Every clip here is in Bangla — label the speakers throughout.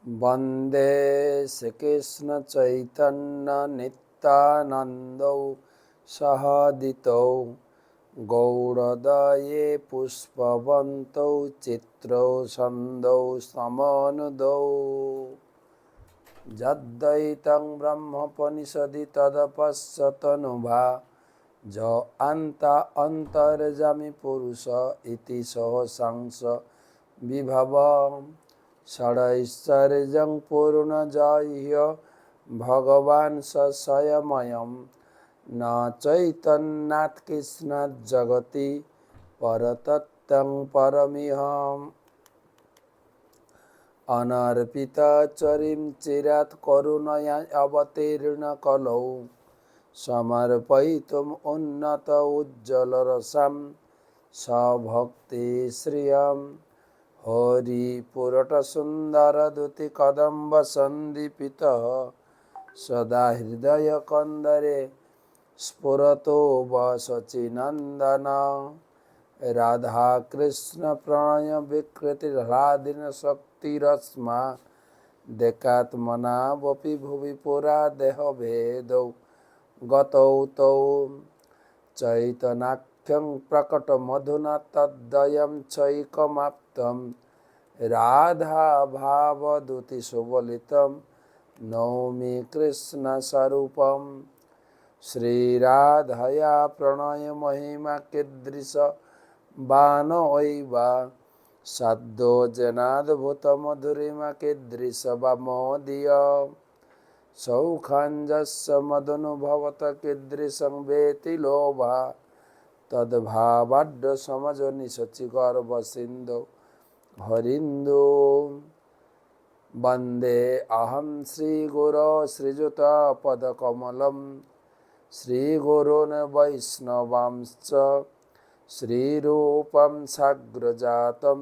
Speaker 1: वन्दे श्रीकृष्णचैतन्यनित्यानन्दौ सहोदितौ गौरदये पुष्पवन्तौ चित्रौ छन्दौ समनुदौ यद्वैतं ब्रह्मोपनिषदि तदपश्यतनुभा ज अन्ता अन्तर्जामि पुरुष इति सहस्रांश विभवम् षडैश्वर्यं पूर्णजह्य भगवान् स स्वयमयं न चैतन्यात् कृष्णात् जगति परतत्त्वं परमिहम् अनर्पितचरिं चिरात् करुणया अवतीर्णकलौ समर्पयितुम् उन्नत उज्ज्वलरसां सभक्तिश्रियम् हरिपुरटसुन्दरद्युतिकदम्बसन्दीपितः सदा हृदयकन्दरे स्फुरतो वसचिनन्दन राधाकृष्णप्रणयविकृतिर्ह्लादिनशक्तिरस्मा देकात्मनावपि भुवि पुरा देहभेदौ गतौ तौ चैतन्याख्यं प्रकटमधुना तद्वयं चैकमाप्तं राधाभावदुतिसुबलितं नौमि कृष्णस्वरूपं श्रीराधया प्रणयमहिमा कीदृश बाणोऽयव सद्यो जनाद्भुतमधुरिमा कीदृश वा मोदीय सौखञ्जस्य मदनुभवत कीदृशं वेति लोभा तद्भावाढ्य समजनिशचिगर्भसिन्धौ हरिन्दो वन्दे अहं श्रीगुरो श्रीयुतपदकमलं श्रीगुरून् वैष्णवांश्च श्रीरूपं साग्रजातं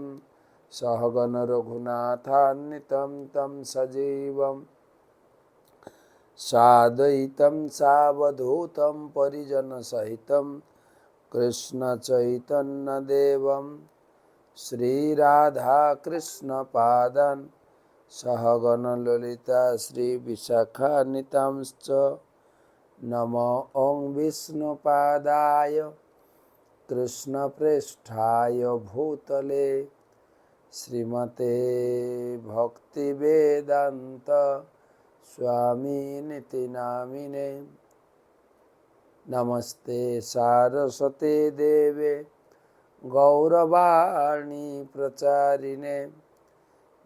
Speaker 1: सहगण रघुनाथान्वितं तं सजीवम् साद्वैतं सावधूतं परिजनसहितं कृष्णचैतन्यदेवं श्रीराधाकृष्णपादान् सहगणललिता श्रीविशाखान्वितांश्च नमो ॐ विष्णुपादाय कृष्णप्रेष्ठाय भूतले श्रीमते भक्तिवेदान्त स्वामिनिति नामिने नमस्ते सारस्वते देवे गौरवाणी प्रचारिणे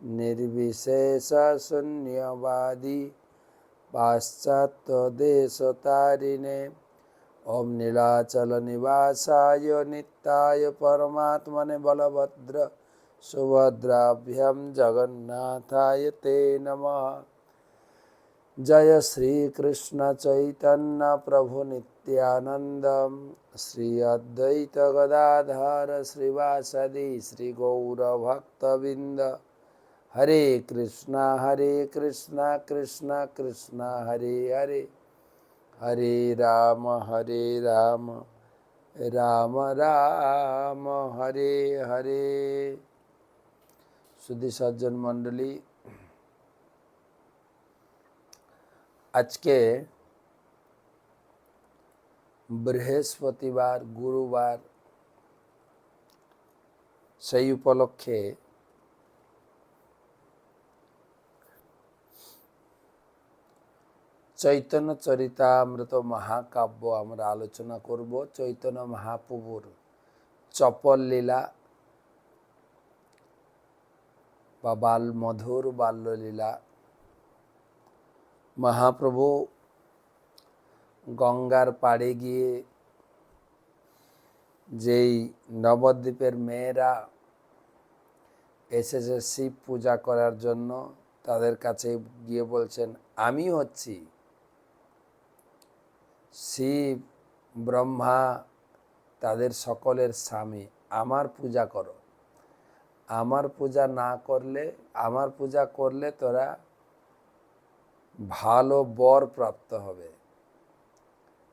Speaker 1: निर्विशेषशून्यवादी पाश्चात्यदेशतारिणे ॐ नीलाचलनिवासाय नित्याय परमात्मने बलभद्र सुभद्राभ्यां जगन्नाथाय ते नमः। जय श्री कृष्ण चैतन्य प्रभु नित्यानंद श्री अद्वैत गदाधर श्रीवासदि श्री गौर भक्तबिंद हरे कृष्णा कृष्णा कृष्णा हरे हरे हरे राम राम राम हरे हरे। सुधी सज्जन मंडली, আজকে বৃহস্পতিবার গুরুবার, সেই উপলক্ষে চৈতন্য চরিতামৃত মহাকাব্য আমরা আলোচনা করব। চৈতন্য মহাপ্রভুর চপল লীলা বা মধুর বাল্যলীলা। মহাপ্রভু গঙ্গার পাড়ে গিয়ে যেই নবদ্বীপের মেয়েরা এসেছে শিব পূজা করার জন্য, তাদের কাছে গিয়ে বলছেন, আমি হচ্ছি শিব ব্রহ্মা, তাদের সকলের স্বামী, আমার পূজা করো। আমার পূজা না করলে, আমার পূজা করলে তোরা ভালো বর প্রাপ্ত হবে,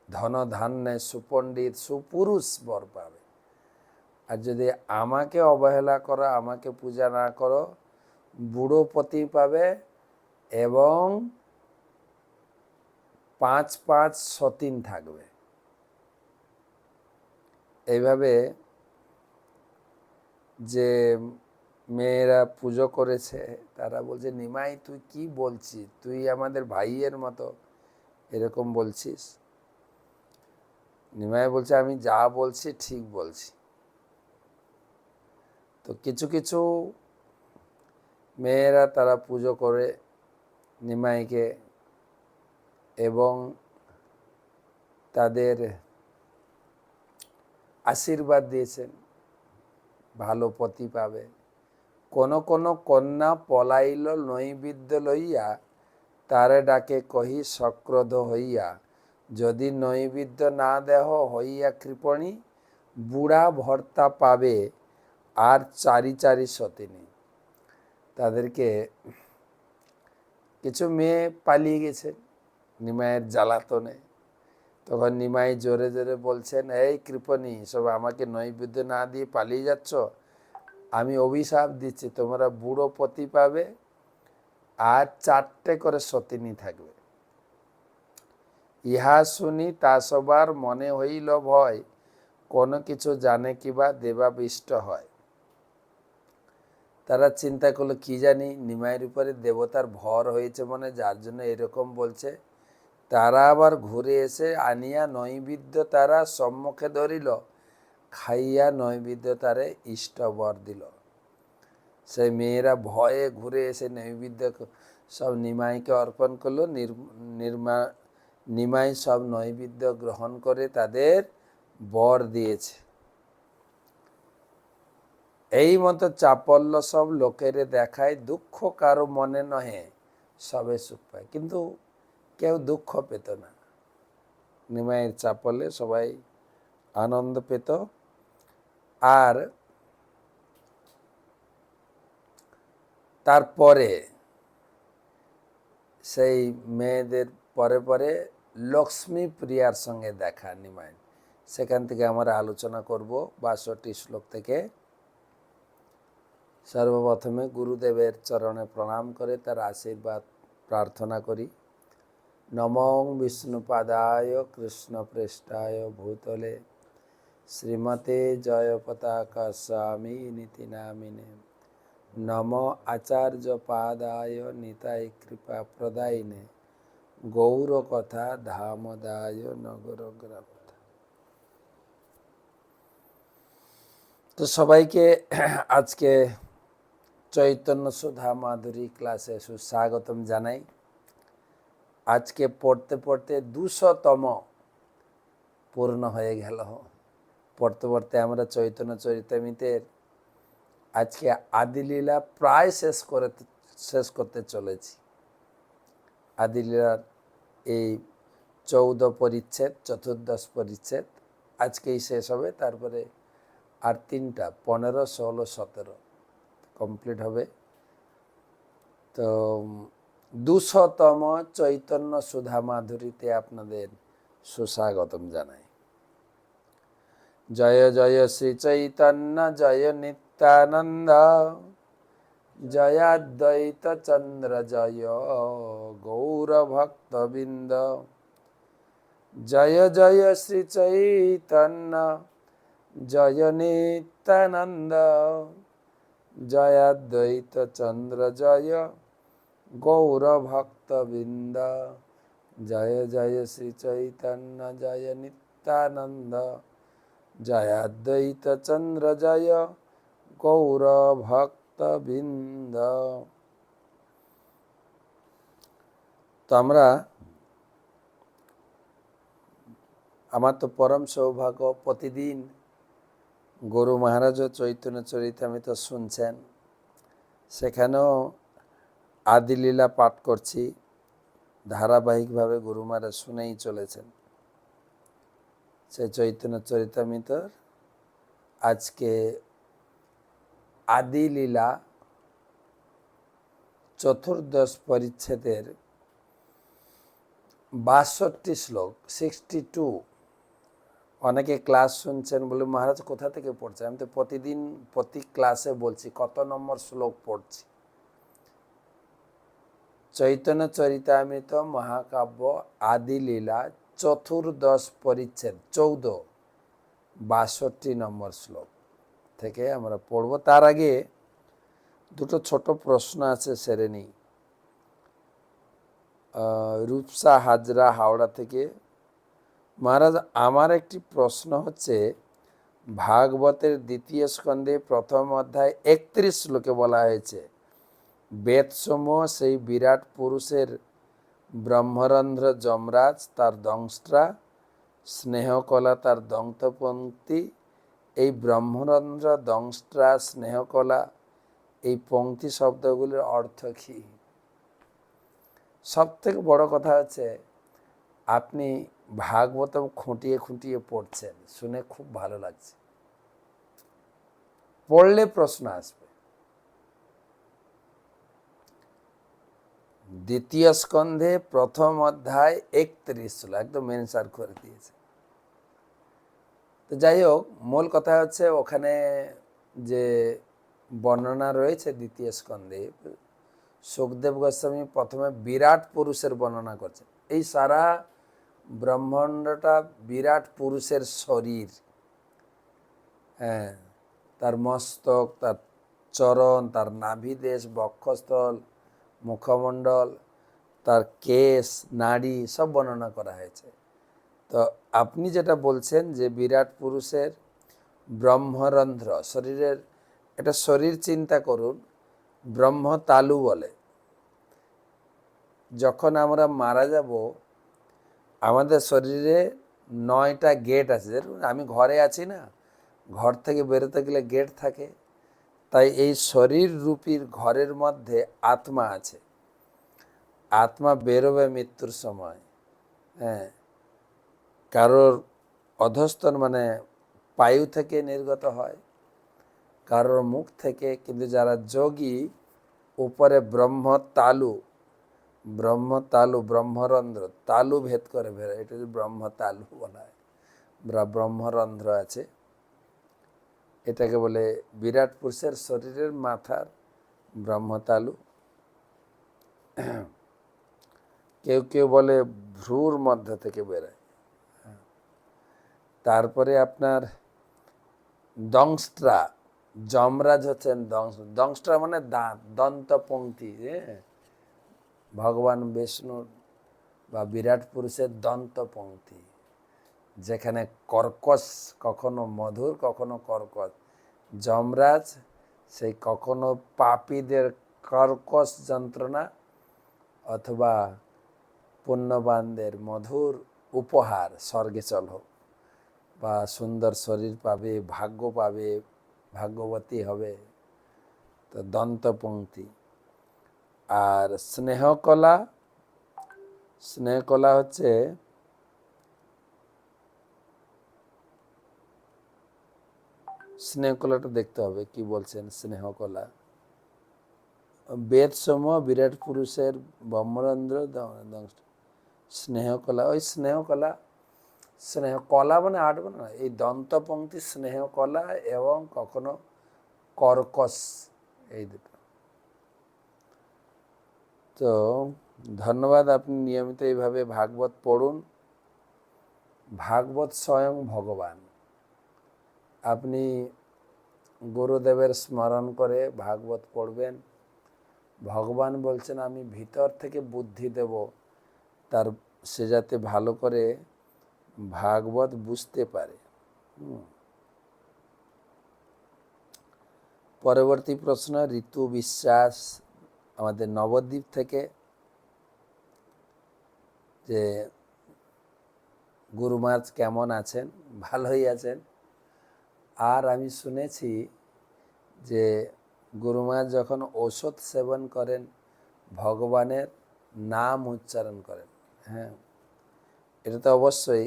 Speaker 1: ধন ধান্যে সুপণ্ডিত সুপুরুষ বর পাবে। আর যদি আমাকে অবহেলা করো, আমাকে পূজা না করো, বুড়ো পতি পাবে এবং 5 সতীন থাকবে। এইভাবে যে মেয়েরা পুজো করেছে তারা বলছে, নিমাই তুই কি বলছিস, তুই আমাদের ভাইয়ের মতো এরকম বলছিস। নিমাই বলছে, আমি যা বলছি ঠিক বলছি। তো কিছু কিছু মেয়েরা তারা পুজো করে নিমাইকে এবং তাদের আশীর্বাদ দিয়েছেন, ভালো পতি পাবে। কোন কোন কন্যা পলাইল নৈবেদ্য লইয়া, তারে ডাকে কহি সক্রোধ হইয়া, যদি নৈবেদ্য না দেহ হইয়া কৃপণী, বুড়া ভর্তা পাবে আর চারি চারি সতিনী। তাদেরকে কিছু মেয়ে পালিয়ে গেছে নিমাইয়ের জ্বালাতনে। তখন নিমাই জোরে জোরে বলছেন, এই কৃপণী, সব আমাকে নৈবেদ্য না দিয়ে পালিয়ে যাচ্ছ, আমি অভিশাপ দিচ্ছি, তোমরা বুড়ো পতি পাবে আর 4টে করে সতিনী থাকবে। ইহা শুনি তা সবার মনে হইল ভয়, কোনো কিছু জানে কিবা দেবাবিষ্ট হয়। তারা চিন্তা করলো, কি জানি নিমাইয়ের উপরে দেবতার ভর হয়েছে মনে, যার জন্য এরকম বলছে। তারা আবার ঘুরে এসে আনিয়া নৈবেদ্য তারা সম্মুখে ধরিল, খাইয়া নৈবেদ্য তারে ইষ্টবর দিল। সেই মেয়েরা ভয়ে ঘুরে এসে নৈবেদ্য সব নিমাইকে অর্পণ করলো। নিমাই সব নৈবেদ্য গ্রহণ করে তাদের বর দিয়েছে। এই মতো চাপল্য সব লোকেরে দেখায়, দুঃখ কারো মনে নহে, সবে সুখ পায়। কিন্তু কেউ দুঃখ পেত না, নিমাইয়ের চাপলে সবাই আনন্দ পেত। আর তারপরে সেই মেয়েদের পরে পরে লক্ষ্মী প্রিয়ার সঙ্গে দেখা নিমাই, সেখান থেকে আমরা আলোচনা করব 62 শ্লোক থেকে। সর্বপ্রথমে গুরুদেবের চরণে প্রণাম করে তার আশীর্বাদ প্রার্থনা করি। নমঃ বিষ্ণুপাদায় কৃষ্ণপৃষ্ঠায় ভূতলে শ্রীমতে জয়পতাকা স্বামিনীতি নামিনে। নমঃ আচার্যপাদায় নিতাই কৃপা প্রদায়িনে, গৌরকথা ধামদায় নগরগ্রাম। তো সবাইকে আজকে চৈতন্য সুধা মাধুরী ক্লাসে সুস্বাগতম জানাই। আজকে পড়তে পড়তে 200তম পূর্ণ হয়ে গেল। পড়তে পড়তে আমরা চৈতন্য চরিতামৃতের আজকে আদিলীলা প্রায় শেষ করতে চলেছি। আদিলীলার এই 14 পরিচ্ছেদ, 14 পরিচ্ছেদ আজকেই শেষ হবে। তারপরে আর 3টা 15, 16, 17 কমপ্লিট হবে। তো 200তম চৈতন্য সুধা মাধুরীতে আপনাদের সুস্বাগতম জানাই। জয় জয় শ্রী চৈতন্য জয় নিত্যানন্দ, জয় অদ্বৈত চন্দ্র জয় গৌর ভক্তবৃন্দ। জয় জয় শ্রী চৈতন্য জয় নিত্যানন্দ, জয় অদ্বৈত চন্দ্র জয় গৌর ভক্তবৃন্দ। জয় জয় শ্রী চৈতন্য জয় নিত্যানন্দ, জয় অদ্বৈত চন্দ্র জয় গৌর ভক্তবৃন্দ। তো আমার তো পরম সৌভাগ্য, প্রতিদিন গুরু মহারাজ চৈতন্য চরিতামৃত শুনছেন, সেখানেও আদিলীলা পাঠ করছি। ধারাবাহিকভাবে গুরু মহারাজ শুনেই চলেছেন। সে চৈতন্য চরিতামৃতর আজকে আদিলীলা 14 পরিচ্ছেদের 62 শ্লোক 62। অনেকে ক্লাস শুনছেন, বলে মহারাজ কোথা থেকে পড়ছে? আমি তো প্রতিদিন প্রতি ক্লাসে বলছি কত নম্বর শ্লোক পড়ছি। চৈতন্য চরিতামৃত মহাকাব্য আদি লীলা চতুর্দশ পরিচ্ছেদ 14 নম্বর শ্লোক থেকে আমরা পড়ব। তার আগে দুটো ছোট প্রশ্ন আছে, সেরে নিই। রূপসা হাজরা, হাওড়া থেকে। মহারাজ, আমার একটি প্রশ্ন হচ্ছে, ভাগবতের দ্বিতীয় স্কন্ধে প্রথম অধ্যায় 31 শ্লোকে বলা হয়েছে বেদসমূহ সেই বিরাট পুরুষের ব্রহ্মরন্ধ্র যমরাজ তার দংষ্ট্রা, স্নেহকলা তার দন্তপঙ্ক্তি। এই ব্রহ্মরন্ধ্র, দংষ্ট্রা, স্নেহকলা, এই পঙ্ক্তি শব্দগুলির অর্থ কী? সব থেকে বড় কথা হচ্ছে, আপনি ভাগবতম খুঁটিয়ে খুঁটিয়ে পড়ছেন, শুনে খুব ভালো লাগছে। পড়লে প্রশ্ন আসবে। দ্বিতীয় স্কন্ধে প্রথম অধ্যায় 31 শ্লোক একদম মেনশন করে দিয়েছে। তো যাই হোক, মূল কথা হচ্ছে ওখানে যে বর্ণনা রয়েছে দ্বিতীয় স্কন্ধে, সুখদেব গোস্বামী প্রথমে বিরাট পুরুষের বর্ণনা করছেন। এই সারা ব্রহ্মাণ্ডটা বিরাট পুরুষের শরীর। হ্যাঁ, তার মস্তক, তার চরণ, তার নাভিদেশ, বক্ষস্থল, মুখমণ্ডল, তার কেশ, নাড়ি সব বর্ণনা করা হয়েছে। তো আপনি যেটা বলছেন যে বিরাট পুরুষের ব্রহ্মরন্ধ্র, শরীরের একটা শরীর চিন্তা করুন, ব্রহ্মতালু বলে। যখন আমরা মারা যাব, আমাদের শরীরে 9টা গেট আছে। আমি ঘরে আছি না, ঘর থেকে বেরোতে গেলে গেট থাকে। তাই এই শরীর রূপীর ঘরের মধ্যে আত্মা আছে। আত্মা বেরোবে মৃত্যুর সময়। হ্যাঁ, কারোর অধস্তন মানে পায়ু থেকে নির্গত হয়, কারোর মুখ থেকে। কিন্তু যারা যোগী, উপরে ব্রহ্মতালু, ব্রহ্মরন্ধ্র, তালু ভেদ করে বেরোয়, এটা ব্রহ্মতালু বলা হয়। ব্রহ্মরন্ধ্র আছে, এটাকে বলে বিরাট পুরুষের শরীরের মাথার ব্রহ্মতালু। কেউ কেউ বলে ভ্রুর মধ্যে থেকে বেরোয়। তারপরে আপনার দংষ্ট্রা, যমরাজ হচ্ছেন দংষ্ট্রা মানে দাঁত, দন্তপঙ্ক্তি। ভগবান বিষ্ণুর বা বিরাট পুরুষের দন্তপঙ্ক্তি, যেখানে কর্কশ, কখনো মধুর কখনো কর্কশ। যমরাজ সেই কখনো পাপীদের কর্কশ যন্ত্রণা অথবা পুণ্যবানদের মধুর উপহার, স্বর্গে চলো বা সুন্দর শরীর পাবে, ভাগ্য পাবে, ভাগ্যবতী হবে। তো দন্তপঙ্ক্তি। আর স্নেহকলা, স্নেহকলা হচ্ছে স্নেহকলাটা দেখতে হবে কি বলছেন। স্নেহকলা বেদসমূহ বিরাট পুরুষের ব্রহ্মরন্ধ্র, স্নেহকলা, ওই স্নেহকলা, স্নেহকলা মানে আটবো না, এই দন্তপঙ্ক্তি, স্নেহকলা এবং কখনো কর্কশ, এই দুটো। তো ধন্যবাদ, আপনি নিয়মিত এইভাবে ভাগবত পড়ুন। ভাগবত স্বয়ং ভগবান। আপনি গুরুদেবের স্মরণ করে ভাগবত পড়বেন। ভগবান বলছেন আমি ভিতর থেকে বুদ্ধি দেব, তার সে যাতে ভালো করে ভাগবত বুঝতে পারে। পরবর্তী প্রশ্ন, ঋতু বিশ্বাস আমাদের নবদ্বীপ থেকে, যে গুরুমাজ কেমন আছেন? ভালোই আছেন। আর আমি শুনেছি যে গুরুমাজ যখন ঔষধ সেবন করেন, ভগবানের নাম উচ্চারণ করেন। হ্যাঁ, এটা তো অবশ্যই।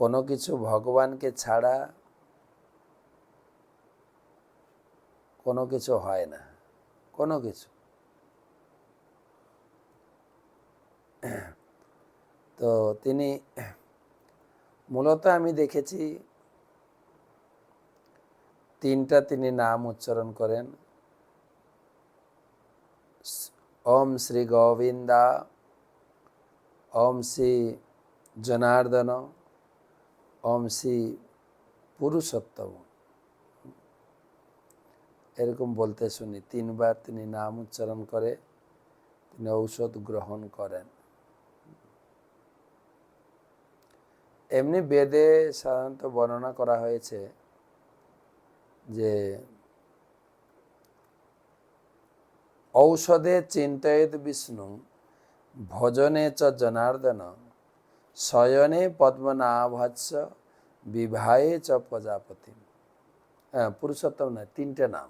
Speaker 1: কোনো কিছু ভগবানকে ছাড়া কোনো কিছু হয় না, কোনো কিছু। তো তিনি মূলত আমি দেখেছি তিনটা তিনি নাম উচ্চারণ করেন, ওম শ্রী গোবিন্দা, ওম শ্রী জনার্দন, ওম শ্রী পুরুষোত্তম, এরকম বলতে শুনি। 3 বার তিনি নাম উচ্চারণ করে তিনি ঔষধ গ্রহণ করেন। এমনি বেদে সাধারণত বর্ণনা করা হয়েছে যে ঔষধে চিন্তয়েদ বিষ্ণু, ভজনে চ জনার্দন, শয়নে পদ্মনাভস্য, বিবাহে চ প্রজাপতি। হ্যাঁ, পুরুষোত্তম নয়, 3টে নাম।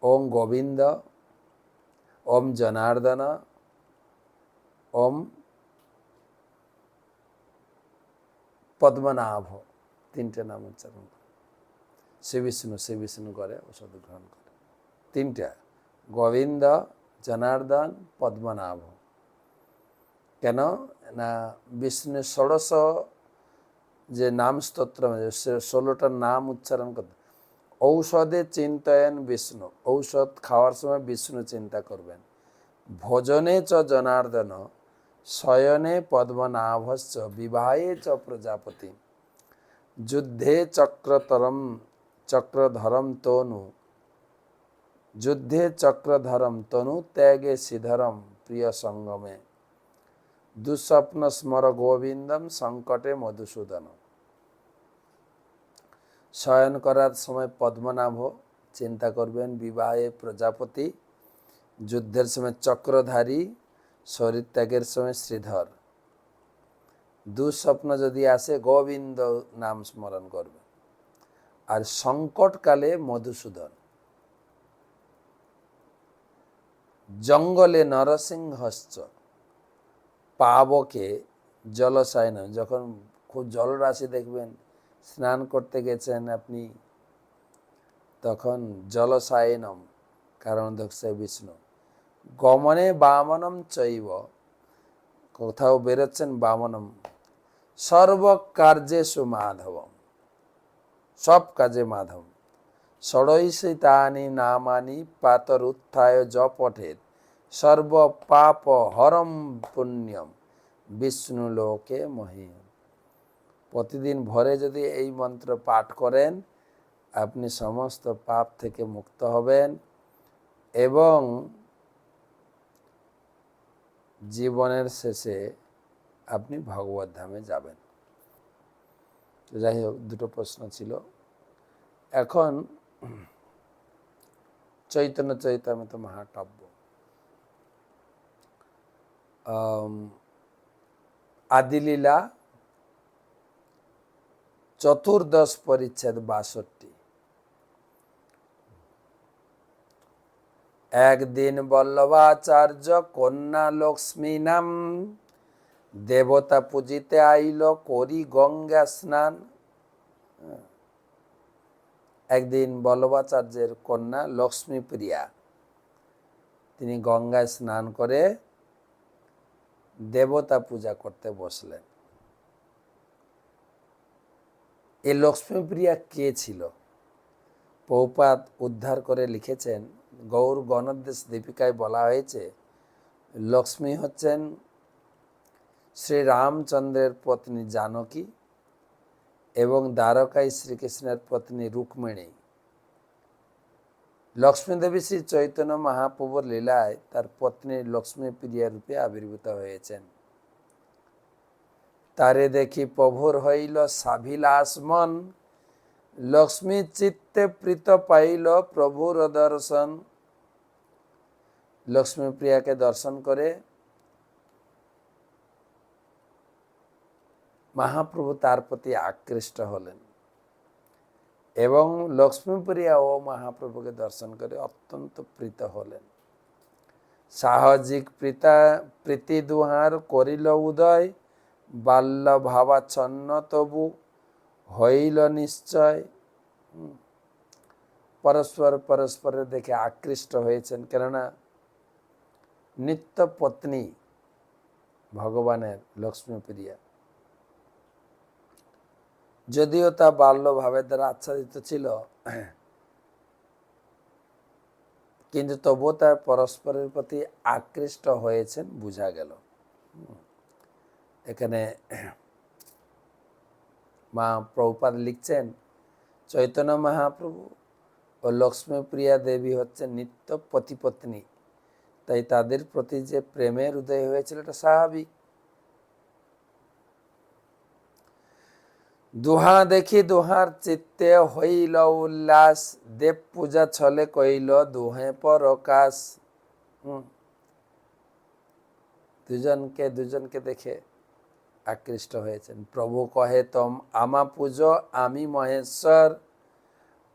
Speaker 1: ওম গোবিন্দ, ওম জনার্দন, ওম পদ্মনাভ, 3টে নাম উচ্চারণ করে শ্রী বিষ্ণু করে ঔষধ গ্রহণ করে। 3টা, গোবিন্দ, জনার্দন, পদ্মনাভ। কেন না বিষ্ণু 16 যে নাম স্তোত্র, 16টার নাম উচ্চারণ করতে। ঔষধে চিন্তয়েন বিষ্ণু, ঔষধ খাওয়ার সময় বিষ্ণু চিন্তা করবেন। ভোজনে চ জনার্দন, শয়নে পদ্মনাভস্য, বিবাহে চ প্রজাপতি, যুদ্ধে চক্রধরম তনু, যুদ্ধে চক্রধরম তনু, ত্যাগে শ্রীধরম প্রিয় সঙ্গমে, দুঃস্বপ্ন স্মর গোবিন্দম, সংকটে মধুসূদন। শয়ন করার সময় পদ্মনাভ চিন্তা করবেন, বিবাহে প্রজাপতি, যুদ্ধের সময় চক্রধারী, শরীর ত্যাগের সময় শ্রীধর, দুঃস্বপ্ন যদি আসে গোবিন্দ নাম স্মরণ করবে, আর সংকটকালে মধুসূদন। জঙ্গলে নরসিংহশ্চ, পাবকে জলশয়ন, যখন খুব জলরাশি দেখবেন, স্নান করতে গেছেন আপনি, তখন জলশায়নম কারণ দক্ষে বিষ্ণু, গমনে বামনম চৈব, কোথাও বেরোচ্ছেন বামনম, সর্বকার্যেষু মাধবম, সব কাজে মাধব, ষড়ৈশিতানি নামানি পাতরুত্থায় য পঠেত, সর্ব পাপ হরম পুণ্যম, বিষ্ণু লোকে মহীয়ম। প্রতিদিন ভোরে যদি এই মন্ত্র পাঠ করেন আপনি সমস্ত পাপ থেকে মুক্ত হবেন এবং জীবনের শেষে আপনি ভগবত ধামে যাবেন। যাই হোক, 2টো প্রশ্ন ছিল। এখন চৈতন্য চৈতামৃত মহাকাব্য, আদিলীলা 14 পরিচ্ছেদ 62। একদিন বল্লভাচার্য কন্যা লক্ষ্মী নাম, দেবতা পূজিতে আইল করি গঙ্গা স্নান। একদিন বল্লভাচার্যের কন্যা লক্ষ্মীপ্রিয়া তিনি গঙ্গায় স্নান করে দেবতা পূজা করতে বসলেন। এই লক্ষ্মীপ্রিয়া কে ছিল? প্রভুপাদ উদ্ধার করে লিখেছেন, গৌর গণোদ্দেশ দীপিকায় বলা হয়েছে লক্ষ্মী হচ্ছেন শ্রী রামচন্দ্রের পত্নী জানকী এবং দ্বারকায় শ্রীকৃষ্ণের পত্নী রুক্মিণী। লক্ষ্মী দেবী শ্রী চৈতন্য মহাপ্রভুর লীলায় তার পত্নী লক্ষ্মীপ্রিয়া রূপে আবির্ভূত হয়েছেন। তারে দেখি প্রভুর হইল সাভিলাস মন, লক্ষ্মী চিত্তে প্রীত পাইল প্রভুর দর্শন। লক্ষ্মীপ্রিয়াকে দর্শন করে মহাপ্রভু তার প্রতি আকৃষ্ট হলেন এবং লক্ষ্মীপ্রিয়া ও মহাপ্রভুকে দর্শন করে অত্যন্ত প্রীত হলেন। সাহজিক প্রীতি দুহার করিল উদয়, বাল্য ভাবাচ্ছন্ন তবু হইল নিশ্চয়। পরস্পরের দেখে আকৃষ্ট হয়েছেন, কেননা নিত্য পত্নী ভগবানের লক্ষ্মীপ্রিয়া। যদিও তা বাল্যভাবের দ্বারা আচ্ছাদিত ছিল, কিন্তু তবুও তার পরস্পরের প্রতি আকৃষ্ট হয়েছেন বোঝা গেল। এখানে মা প্রভুপাদ লিখছেন, চৈতন্য মহাপ্রভু ও লক্ষ্মীপ্রিয়া দেবী হচ্ছেন নিত্য পতিপত্নী, তাই তাদের প্রতি যে প্রেমের উদয় হয়েছিল এটা স্বাভাবিক। দুহা দেখি দুহার চিত্তে হইল উল্লাস, দেব পূজা ছলে কইল দুহে পরকাশ। দুজনকে দেখে আকৃষ্ট হয়েছেন। প্রভু কহে তম আমা পূজো আমি মহেশ্বর,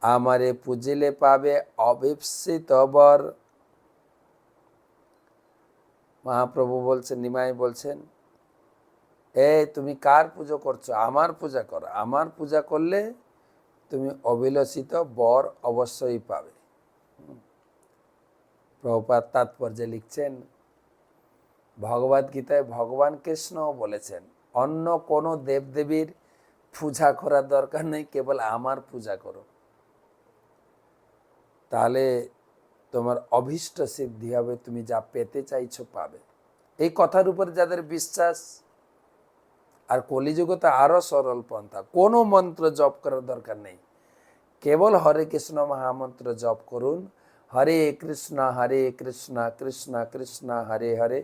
Speaker 1: আমারে পুজিলে পাবে অবিপসিত বর। মহাপ্রভু বলছেন, নিমাই বলছেন, তুমি কার পুজো করছো? আমার পূজা করো। আমার পূজা করলে তুমি অবিলসিত বর অবশ্যই পাবে। প্রভুপাদ তাৎপর্যে লিখছেন, ভগবদ গীতায় ভগবান কৃষ্ণ বলেছেন, অন্য কোনো দেবদেবীর পূজা করার দরকার নেই, কেবল আমার পূজা করো, তাহলে তোমার অভীষ্ট সিদ্ধি হবে, তুমি যা পেতে চাইছো পাবে। এই কথার উপরে যাদের বিশ্বাস, আর কলিযুগে তো আরো সরল পন্থা, কোনো মন্ত্র জপ করার দরকার নেই, কেবল হরে কৃষ্ণ মহামন্ত্র জপ করুন। হরে কৃষ্ণ কৃষ্ণ কৃষ্ণ হরে হরে,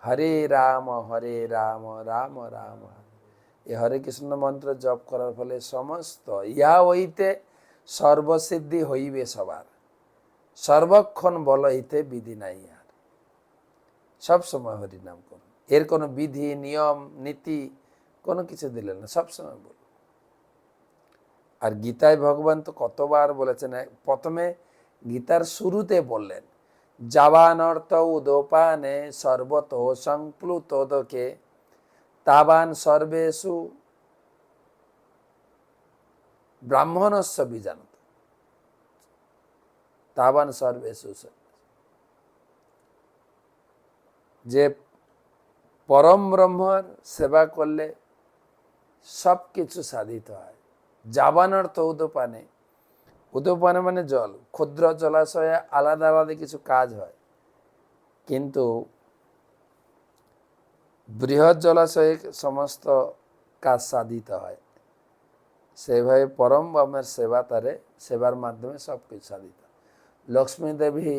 Speaker 1: হরে রাম রাম রাম হরে। এই হরে কৃষ্ণ মন্ত্র জপ করার ফলে সমস্ত ইয়া হইতে সর্বসিদ্ধি হইবে সবার, সর্বক্ষণ বল হইতে বিধি নাই আর। সবসময় হরিনাম করুন, এর কোনো বিধি নিয়ম নীতি কোনো কিছু দিলেন না, সবসময় বলুন। আর গীতায় ভগবান তো কতবার বলেছেন, প্রথমে গীতার শুরুতে বললেন, যাবান অর্থ উদোপানে সর্বত সংপ্লুতোদকে তাবান সর্বেষু ব্রাহ্মণস্য বীজানত, তাবান সর্বেষু। যে পরম ব্রহ্মর সেবা করলে সব কিছু সাধিত হয়। যাবান অর্থ উদোপানে, উদোপানে মানে জল, ক্ষুদ্র জলাশয়ে আলাদা আলাদা কিছু কাজ হয়, কিন্তু বৃহৎ জলাশয়ে সমস্ত কাজ সাধিত হয়। সেভাবে পরম ব্রহ্মের সেবার মাধ্যমে সব কিছু সাধিত। লক্ষ্মী দেবী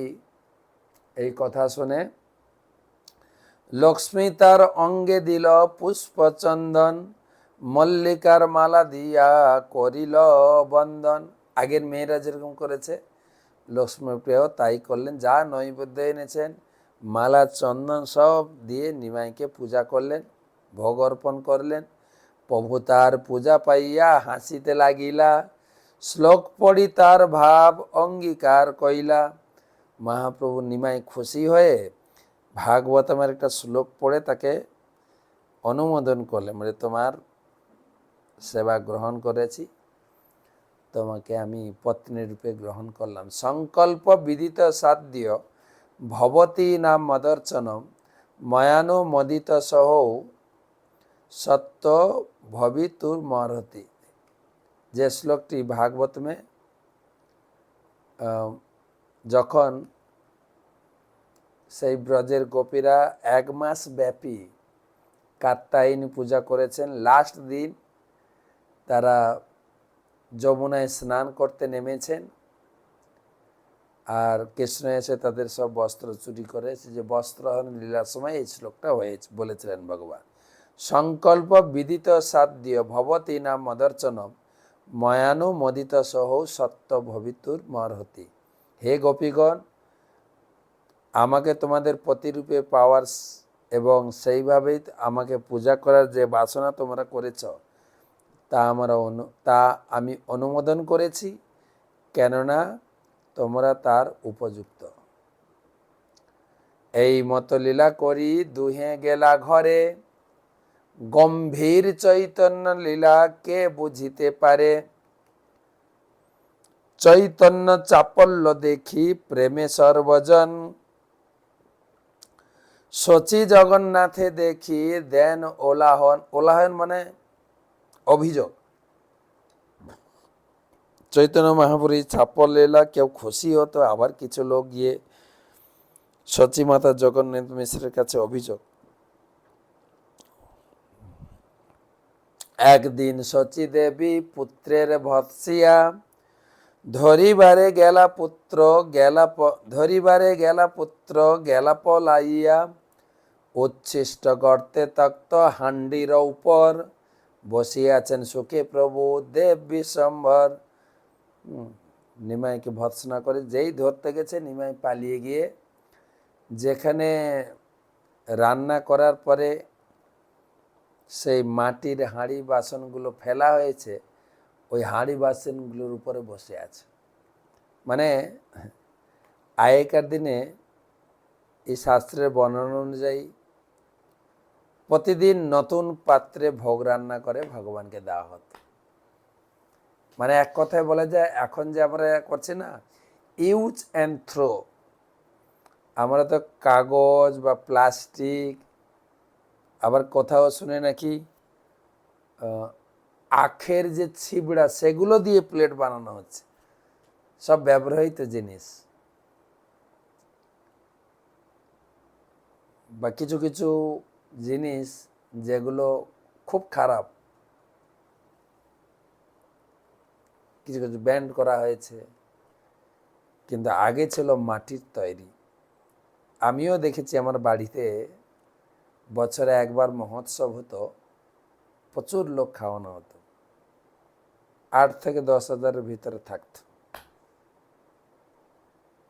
Speaker 1: এই কথা শুনে লক্ষ্মী তার অঙ্গে দিল পুষ্পচন্দন, মল্লিকার মালা দিয়া করিল বন্দন। আগের মেয়েরা যেরকম করেছে লক্ষ্মীপ্রিয়াও তাই করলেন, যা নৈবেদ্য এনেছেন মালা চন্দন সব দিয়ে নিমাইকে পূজা করলেন, ভোগ অর্পণ করলেন। প্রভু তার পূজা পাইয়া হাসিতে লাগিলা, শ্লোক পড়ি তার ভাব অঙ্গীকার কইলা। মহাপ্রভু নিমাই খুশি হয়ে ভাগবতমের একটা শ্লোক পড়ে তাকে অনুমোদন করলেন, মানে তোমার সেবা গ্রহণ করেছি, তোমাকে আমি পত্নী রূপে গ্রহণ করলাম। সংকল্প বিদিত সাধ্য ভবতী নাম মদর্চনম, ময়ানো মদিত সহ সত্য ভবিতুর মরহতি। যে শ্লোকটি ভাগবতমে যখন সেই ব্রজের গোপীরা 1 মাস ব্যাপী কাত্যায়নী পূজা করেছেন, লাস্ট দিন তারা যমুনায় স্নান করতে নেমেছেন, আর কৃষ্ণ এসে তাদের সব বস্ত্র চুরি করে, যে বস্ত্রহরণ লীলার সময় এই শ্লোকটা হয়েছে বলেছিলেন ভগবান। সংকল্প বিদিত সাধ্য ভবতী নাম মদর্চনম, ময়ানু মদিত সহ সত্য ভবিতুর মরহতি। হে গোপীগণ, আমাকে তোমাদের প্রতিরূপে পাওয়ার এবং সেইভাবেই আমাকে পূজা করার যে বাসনা তোমরা করেছ, তা আমি অনুমোদন করেছি, কেননা তোমরা তার উপযুক্ত। এই মত লীলা করি দুহে গেলা ঘরে, গম্ভীর চৈতন্য লীলা কে বুঝিতে পারে। চৈতন্য চাপল্য দেখি প্রেমে সর্বজন, শচী জগন্নাথে দেখি দেন ওলাহন। ওলাহন মানে অভিযোগ। চৈতন্য মহাপুরী চাপল লীলা কেউ খুশি হতো, আবার কিছু লোক গিয়ে সচী মাতা জগন্নাথ মিশ্রের কাছে অভিযোগ, একদিন সচী দেবী পুত্রের ভৎসিয়া ধরিবারে গেলা পুত্র গেলা পলাইয়া, উচ্ছিষ্ট গর্তে তক্ত হান্ডির উপর বসিয়াছেন সুখে প্রভু দেব বিশ্বম্ভর। নিমাইকে ভৎসনা করে যেই ধরতে গেছে, নিমাই পালিয়ে গিয়ে যেখানে রান্না করার পরে সেই মাটির হাঁড়ি বাসনগুলো ফেলা হয়েছে, ওই হাঁড়ি বাসনগুলোর উপরে বসে আছে। মানে আগেকার দিনে এই শাস্ত্রের বর্ণনা অনুযায়ী প্রতিদিন নতুন পাত্রে ভোগ রান্না করে ভগবানকে দেওয়া হতো। মানে এক কথায় বলা যায়, এখন যে আমরা করছি না ইউজ অ্যান্ড থ্রো, আমরা তো কাগজ বা প্লাস্টিক, আবার কোথাও শুনে নাকি আখের যে ছিবড়া সেগুলো দিয়ে প্লেট বানানো হচ্ছে, সব ব্যবহৃত জিনিস। বা কিছু কিছু জিনিস যেগুলো খুব খারাপ, কিছু কিছু ব্যান্ড করা হয়েছে, কিন্তু আগে ছিল মাটির তৈরি। আমিও দেখেছি আমার বাড়িতে বছরে একবার মহোৎসব হতো, প্রচুর লোক খাওয়ানো হতো, 8 থেকে 10 হাজারের ভিতরে থাকত।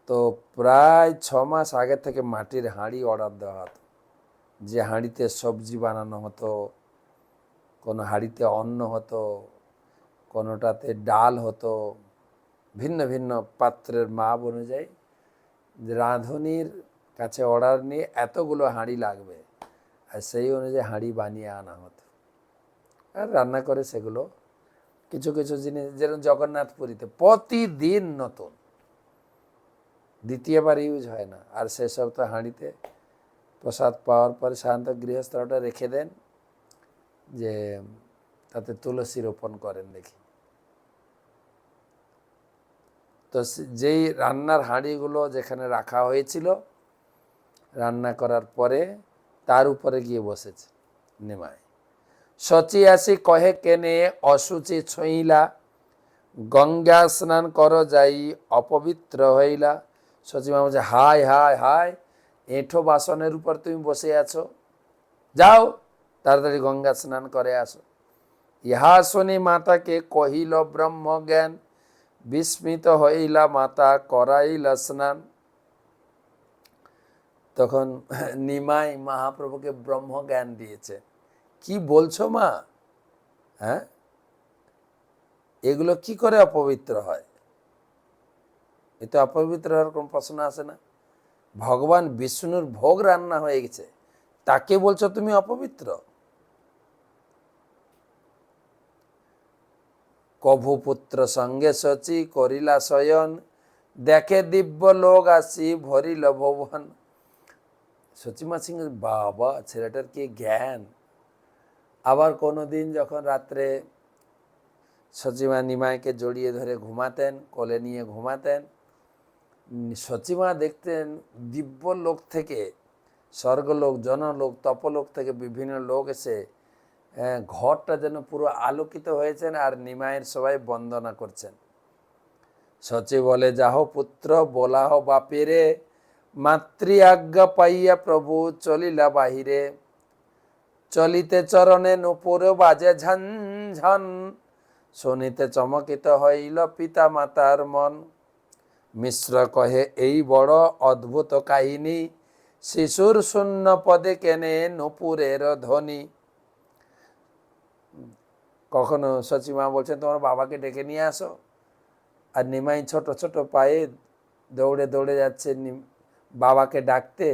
Speaker 1: তো প্রায় 6 মাস আগে থেকে মাটির হাঁড়ি অর্ডার দেওয়া হতো, যে হাঁড়িতে সবজি বানানো হতো, কোনো হাঁড়িতে অন্ন হতো, কোনোটাতে ডাল হতো, ভিন্ন ভিন্ন পাত্রের মাপ অনুযায়ী রাঁধুনির কাছে অর্ডার নিয়ে এতগুলো হাঁড়ি লাগবে, আর সেই অনুযায়ী হাঁড়ি বানিয়ে আনা হতো আর রান্না করে সেগুলো। কিছু কিছু জিনিস যেরকম জগন্নাথপুরীতে প্রতিদিন নতুন, দ্বিতীয়বার ইউজ হয় না। আর সেসব তো হাঁড়িতে প্রসাদ পাওয়ার পরে সাধারণত গৃহস্থটা রেখে দেন, যে তাতে তুলসী রোপণ করেন দেখি। তো যেই রান্নার হাঁড়িগুলো যেখানে রাখা হয়েছিল, রান্না করার পরে তার উপরে গিয়ে বসেছে নিমাই। সচি আসি কহে কেনে অসুচি ছুঁইলা, গঙ্গা স্নান কর যাই অপবিত্র হইলা। সচিমা বলছে, হায় হায় হায়, এঁঠো বাসনের উপর তুমি বসে আছো, যাও তাড়াতাড়ি গঙ্গা স্নান করে আসো। ইহা শুনি মাতাকে কহিল ব্রহ্ম জ্ঞান, বিস্মিত হইলা মাতা করাইলা স্নান। তখন নিমাই মহাপ্রভুকে ব্রহ্ম জ্ঞান দিয়েছে। কি বলছো মা? হ্যাঁ, এগুলো কি করে অপবিত্র হয়? এতে অপবিত্র হওয়ার কোন প্রশ্ন আসে না। ভগবান বিষ্ণুর ভোগ রান্না হয়ে গেছে, তাকে বলছো তুমি অপবিত্র? কভুপুত্র সঙ্গে সচি করিলা শয়ন, দেখে দিব্য লোক আসি ভরিল ভুবন। সচিমা সিং, বাবা ছেলেটার কি জ্ঞান। আবার কোনোদিন যখন রাত্রে সচিমা নিমাইকে জড়িয়ে ধরে ঘুমাতেন, কোলে নিয়ে ঘুমাতেন, সচিমা দেখতেন দিব্য লোক থেকে, স্বর্গলোক, জনলোক, তপলোক থেকে বিভিন্ন লোক এসে ঘরটা যেন পুরো আলোকিত হয়েছেন, আর নিমাইয়ের সবাই বন্দনা করছেন। সচি বলে, যাহ পুত্র বলাহ বাপেরে, মাতৃ আজ্ঞা পাইয়া প্রভু চলিলা বাহিরে। চলিতে চরণে নূপুর বাজে ঝন ঝন, শুনিতে চমকিত হইল পিতা মাতার মন। মিশ্র কহে, এই বড় অদ্ভুত কাহিনী, শিশুর শূন্য পদে কেনে নূপুরের ধ্বনি। কখনো সচিমা বলছেন, তোমার বাবাকে ডেকে নিয়ে আসো, আর নিমাই ছোট ছোট পায়ে দৌড়ে দৌড়ে যাচ্ছে বাবাকে ডাকতে,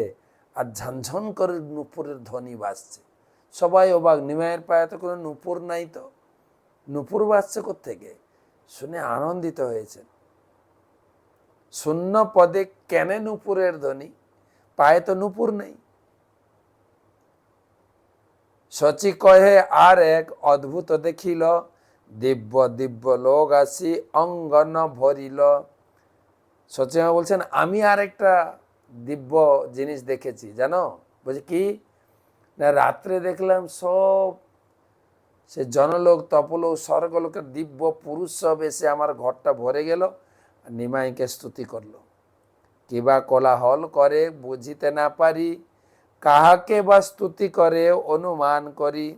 Speaker 1: আর ঝনঝন করে নূপুরের ধ্বনি বাজছে। সবাই অবাক, নিমাইয়ের পায়ে তো কোনো নূপুর নাই, তো নূপুর বাজছে কোত্থেকে? শুনে আনন্দিত হয়েছেন। শূন্য পদে কেন নূপুরের ধ্বনি? পায়ে তো নূপুর নেই। সচি কহে, আর এক অদ্ভুত দেখিল, দিব্য দিব্য লোক আসি অঙ্গন ভরিল। সচিমা বলছেন, আমি আর একটা দিব্য জিনিস দেখেছি জানো। বলছে কি না, রাত্রে দেখলাম সব সে জনলোক তপলোক স্বর্গলোকের দিব্য পুরুষ সব এসে আমার ঘরটা ভরে গেল, আর নিমাইকে স্তুতি করলো। কিবা কোলাহল করে বুঝিতে না পারি, কাহাকে বা স্তুতি করে অনুমান করি।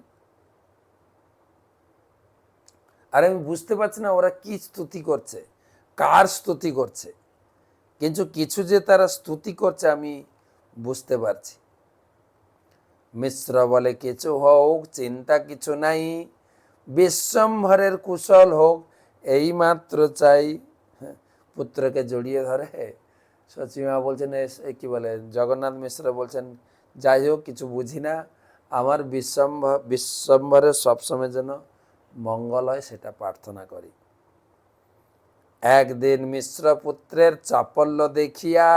Speaker 1: আর আমি বুঝতে পারছি না ওরা কি স্তুতি করছে, কার স্তুতি করছে, কিন্তু কিছু যে তারা স্তুতি করছে আমি বুঝতে পারছি। মিশ্র বলে কিছু হোক চিন্তা কিছু নাই, বিশ্বম্ভরের কুশল হোক এই মাত্র চাই। পুত্রকে জড়িয়ে ধরে সচিমা বলছেন, কি বলে জগন্নাথ মিশ্র বলছেন, যাই হোক কিছু বুঝি না, আমার বিশ্বম্ভরের সবসময় যেন মঙ্গল হয় সেটা প্রার্থনা করি। একদিন মিশ্র পুত্রের চাপল্য দেখিয়া,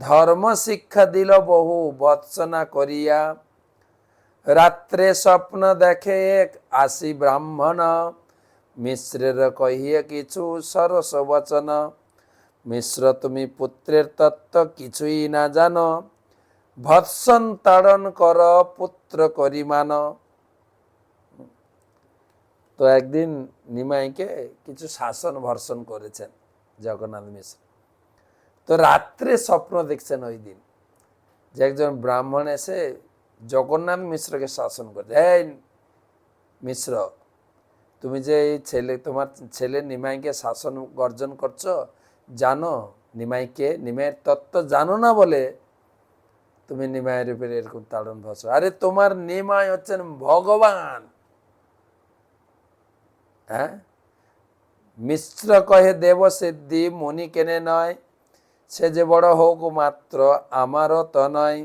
Speaker 1: ধর্ম শিক্ষা দিল বহু বৎসনা করিয়া। রাত্রে স্বপ্ন দেখে এক আসি ব্রাহ্মণ, মিশ্রের কহিয়ে কিছু সরস বচন। মিশ্র তুমি পুত্রের তত্ত্ব কিছুই না জানো, ভৎসন তাড়ন কর পুত্র করিমান। তো একদিন নিমাইকে কিছু শাসন ভর্ষণ করেছেন জগন্নাথ মিশ্র। তো রাত্রে স্বপ্ন দেখছেন ওই দিন যে একজন ব্রাহ্মণ এসে জগন্নাথ মিশ্রকে শাসন করছে, এই মিশ্র তুমি যে এই তোমার ছেলে নিমাইকে শাসন গর্জন করছো, জানো নিমাইয়ের তত্ত্ব জানো না বলে তুমি নিমাইয়ের উপরে এরকম তাড়ন ভরছো। আরে তোমার নিমাই হচ্ছেন ভগবান। হ্যাঁ, মিশ্র কহে দেব সিদ্ধি মুনি কেনে নয়, সে যে বড় হোক মাত্র আমারও তো নয়।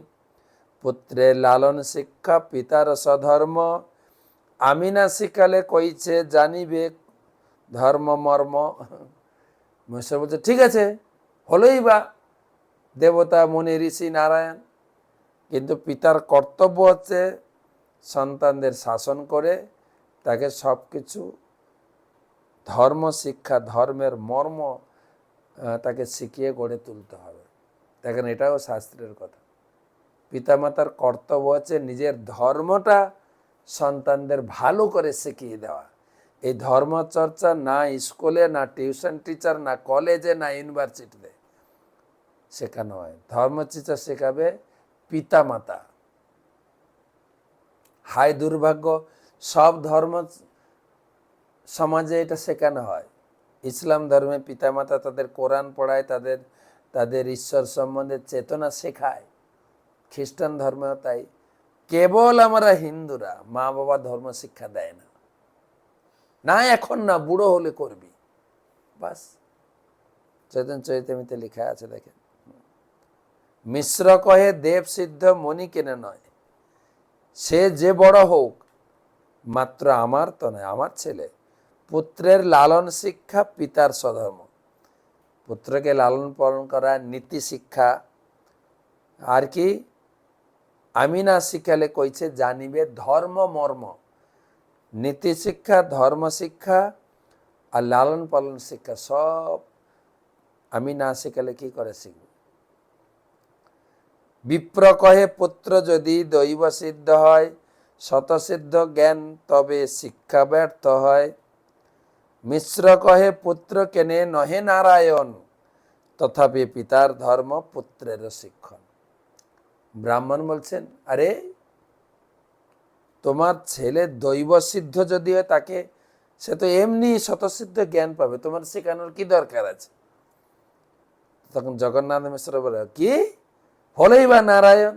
Speaker 1: পুত্রের লালন শিক্ষা পিতার স্বধর্ম, আমি না শিখালে কইছে জানিবে ধর্ম মর্ম। মিশ্র বলছে ঠিক আছে, হলোই বা দেবতা মুনি ঋষি নারায়ণ, কিন্তু পিতার কর্তব্য হচ্ছে সন্তানদের শাসন করে তাকে সব কিছু ধর্ম শিক্ষা, ধর্মের মর্ম তাকে শিখিয়ে গড়ে তুলতে হবে। দেখেন এটাও শাস্ত্রের কথা। পিতামাতার কর্তব্য হচ্ছে নিজের ধর্মটা সন্তানদের ভালো করে শিখিয়ে দেওয়া। এই ধর্মচর্চা না স্কুলে, না টিউশন টিচার, না কলেজে, না ইউনিভার্সিটিতে শেখানো হয়। ধর্মচর্চা শেখাবে পিতামাতা। হায় দুর্ভাগ্য, সব ধর্ম সমাজে এটা শেখানো হয়। ইসলাম ধর্মে পিতামাতা তাদের কোরআন পড়ায়, তাদের ঈশ্বর সম্বন্ধে চেতনা শেখায়। খ্রিস্টান ধর্মেও তাই। কেবল আমরা হিন্দুরা মা বাবা ধর্ম শিক্ষা দেয় না, না এখন না, বুড়ো হলে করবি, বাস। চৈতন্য চরিতামৃতে লেখা আছে দেখেন, মিশ্র কহে দেব সিদ্ধ মনি কেনে নয়, সে যে বড় হোক মাত্র আমার তো নয়, আমার ছেলে। পুত্রের লালন শিক্ষা পিতার স্বধর্ম, পুত্রকে লালন পালন করা নীতি শিক্ষা। আর কি, আমি না শিখালে কইছে জানিবে ধর্ম মর্ম। নীতি শিক্ষা, ধর্ম শিক্ষা আর লালন পালন শিক্ষা সব আমি না শিখালে কি করে শিখবে। বিপ্র কহে পুত্র যদি দৈব সিদ্ধ হয়, শতসিদ্ধ জ্ঞান তবে শিক্ষা ব্যর্থ হয়। মিশ্র কহে পুত্র কেনে নহে নারায়ণ, তথাপি পিতার ধর্ম পুত্রের শিক্ষণ। ব্রাহ্মণ বলছেন, আরে তোমার ছেলে দৈব সিদ্ধ যদি হয় তাকে, সে তো এমনি শতসিদ্ধ জ্ঞান পাবে, তোমার শেখানোর কি দরকার আছে। তখন জগন্নাথ মিশ্র বলে, কি হলেই বা নারায়ণ?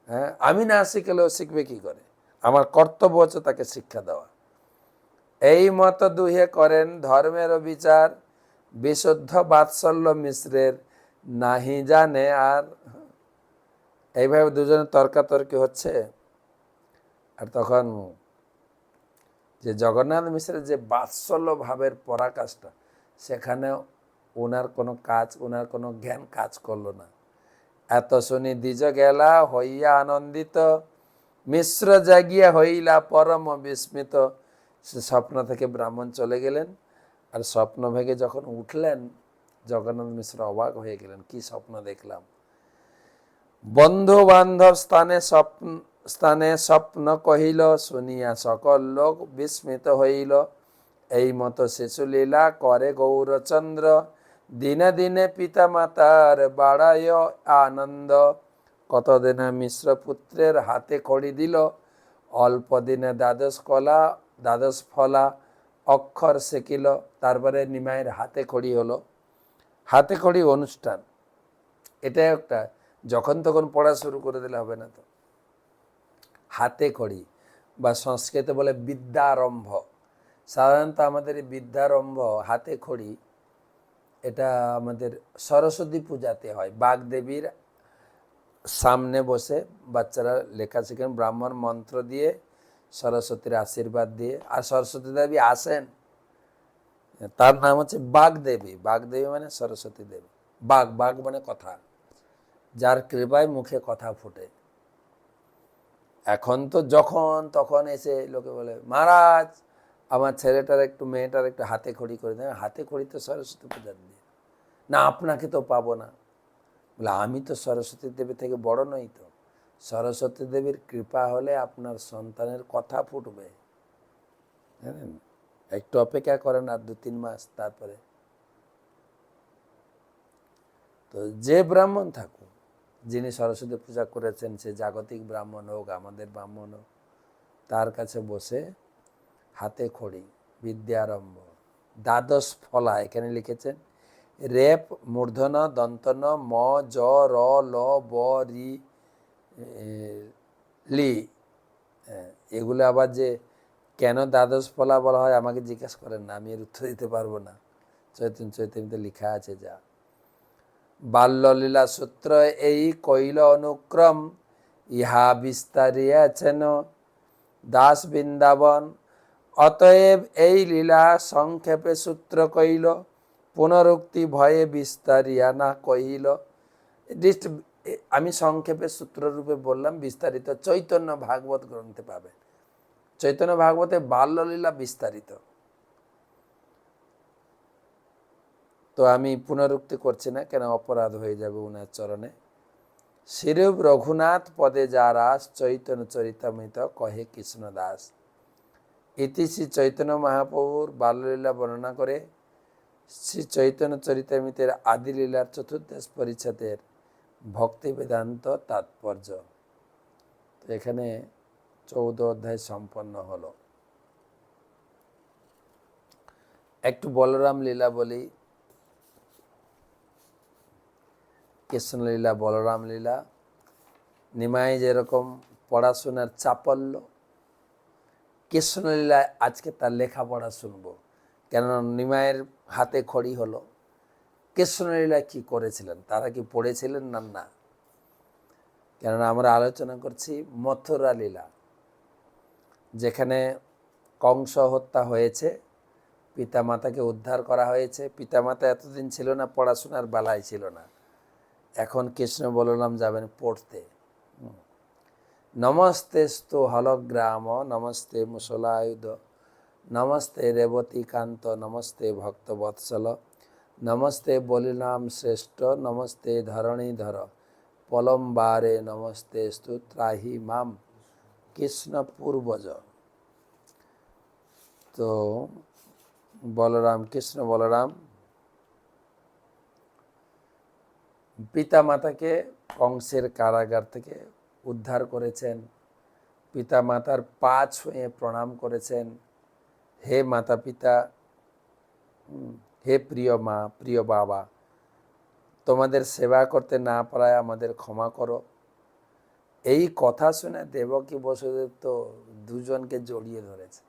Speaker 1: হ্যাঁ, আমি না শিখলেও শিখবে কি করে? আমার কর্তব্য হচ্ছে তাকে শিক্ষা দেওয়া। এই মত দুহে করেন ধর্মের বিচার, বিশুদ্ধ বাৎসল্য মিশ্রের নাহি জানে আর। এইভাবে দুজনে তর্কাতর্কি হচ্ছে। আর তখন যে জগন্নাথ মিশ্রের যে বাৎসল্য ভাবের পরাকাষ্ঠা, সেখানে ওনার কোনো কাজ, ওনার কোনো জ্ঞান কাজ করলো না। এত শুনি দ্বিজ গেলা হইয়া আনন্দিত, মিশ্র জাগিয়া হইলা পরম বিস্মিত। সে স্বপ্ন থেকে ব্রাহ্মণ চলে গেলেন, আর স্বপ্ন ভেঙে যখন উঠলেন জগন্নাথ মিশ্র অবাক হয়ে গেলেন, কি স্বপ্ন দেখলাম। বন্ধু বান্ধব স্থানে স্বপ্ন কহিল, শুনিয়া সকল লোক বিস্মিত হইল। এই মতো শিশুলীলা করে গৌরচন্দ্র, দিনে দিনে পিতা মাতার বাড়ায় আনন্দ। কতদিনে মিশ্র পুত্রের হাতে খড়ি দিল, অল্প দিনে দ্বাদশ ফলা অক্ষর শেখিল। তারপরে নিমাইয়ের হাতে খড়ি হলো। হাতে খড়ি অনুষ্ঠান, এটা একটা, যখন তখন পড়া শুরু করে দিলে হবে না তো। হাতে খড়ি বা সংস্কৃতে বলে বিদ্যারম্ভ। সাধারণত আমাদের এই বিদ্যারম্ভ হাতে খড়ি, এটা আমাদের সরস্বতী পূজাতে হয়। বাগদেবীর সামনে বসে বাচ্চারা লেখা শেখেন, ব্রাহ্মণ মন্ত্র দিয়ে, সরস্বতীর আশীর্বাদ দিয়ে। আর সরস্বতী দেবী আসেন, তার নাম হচ্ছে বাগদেবী। বাগদেবী মানে সরস্বতী দেবী। বাগ বাগ মানে কথা, যার কৃপায় মুখে কথা ফুটে। এখন তো যখন তখন এসে লোকে বলে, মহারাজ আমার ছেলেটার একটু মেয়েটার একটু হাতে খড়ি করে দেন। হাতে খড়ি তো সরস্বতী পূজার দিয়ে না, আপনাকে তো পাবো না। বলে, আমি তো সরস্বতী দেবী থেকে বড় নই তো। সরস্বতী দেবীর কৃপা হলে আপনার সন্তানের কথা ফুটবে, জানেন। একটু অপেক্ষা করেন, আর 2-3 মাস, তারপরে। তো যে ব্রাহ্মণ থাকুক, যিনি সরস্বতী পূজা করেছেন, সে জাগতিক ব্রাহ্মণ হোক, আমাদের ব্রাহ্মণ হোক, তার কাছে বসে হাতে খড়ি, বিদ্যারম্ভ, দ্বাদশ ফলা, এখানে লিখেছেন রেপ মূর্ধন্য দন্তন্য ম জ র ল ব রি লি। এগুলো আবার যে কেন দ্বাদশ ফলা বলা হয় আমাকে জিজ্ঞাসা করেন না, আমি এর উত্তর দিতে পারবো না। চৈতন্যতে লেখা আছে যা। বাল্যলীলা সূত্র এই কইল অনুক্রম, ইহা বিস্তারিয়াছেন দাস বৃন্দাবন। অতএব এই লীলা সংক্ষেপে সূত্র কইল, পুনরুক্তি ভয়ে বিস্তারিয়া না কহিল। আমি সংক্ষেপে সূত্ররূপে বললাম, বিস্তারিত চৈতন্য ভাগবত গ্রন্থে পাবেন। চৈতন্য ভাগবতে বাল্যলীলা বিস্তারিত। তো আমি পুনরুক্তি করছি না, কেন অপরাধ হয়ে যাবে উনার চরণে। শ্রীরূপ রঘুনাথ পদে যা রাস, চৈতন্য চরিতামৃত কহে কৃষ্ণ দাস। ইতি শ্রী চৈতন্য মহাপ্রভুর বাল্যলীলা বর্ণনা করে শ্রী চৈতন্য চরিতামৃতের আদিলীলার ৪র্দশ পরিচ্ছেদের ভক্তি বেদান্ত তাৎপর্য। তো এখানে 14 অধ্যায় সম্পন্ন হলো। একটু বলরাম লীলা বলি। কৃষ্ণলীলা, বলরাম লীলা। নিমাই যেরকম পড়াশোনার চাপল্য, কৃষ্ণলীলায় আজকে তার লেখাপড়া শুনবো। কেননা নিমাইয়ের হাতে খড়ি হলো, কৃষ্ণলীলায় কি করেছিলেন, তারা কি পড়েছিলেন না? না, কেননা আমরা আলোচনা করছি মথুরা লীলা, যেখানে কংস হত্যা হয়েছে, পিতামাতাকে উদ্ধার করা হয়েছে। পিতামাতা এতদিন ছিল না, পড়াশোনার বেলায় ছিল না। এখন কৃষ্ণ বলরাম যাবেন পড়তে। নমস্তে স্তু হলগ্রাম, নমস্তে মুসলায়ুধ, নমস্তে রেবতী কান্ত, নমস্তে ভক্তবৎসল, নমস্তে বলিনাম শ্রেষ্ঠ, নমস্তে ধরণীধর, পলম্বারে নমস্তে স্তু ত্রাহি মাম কৃষ্ণ পূর্বজ। তো বলরাম, কৃষ্ণ বলরাম পিতামাতাকে কংসের কারাগার থেকে উদ্ধার করেছেন। পিতামাতার পা ছুঁয়ে প্রণাম করেছেন, হে মাতা পিতা, হে প্রিয় মা, প্রিয় বাবা, তোমাদের সেবা করতে না পারায় আমাদের ক্ষমা করো। এই কথা শুনে দেবকী বসুদেব তো দুজনকে জড়িয়ে ধরেছে।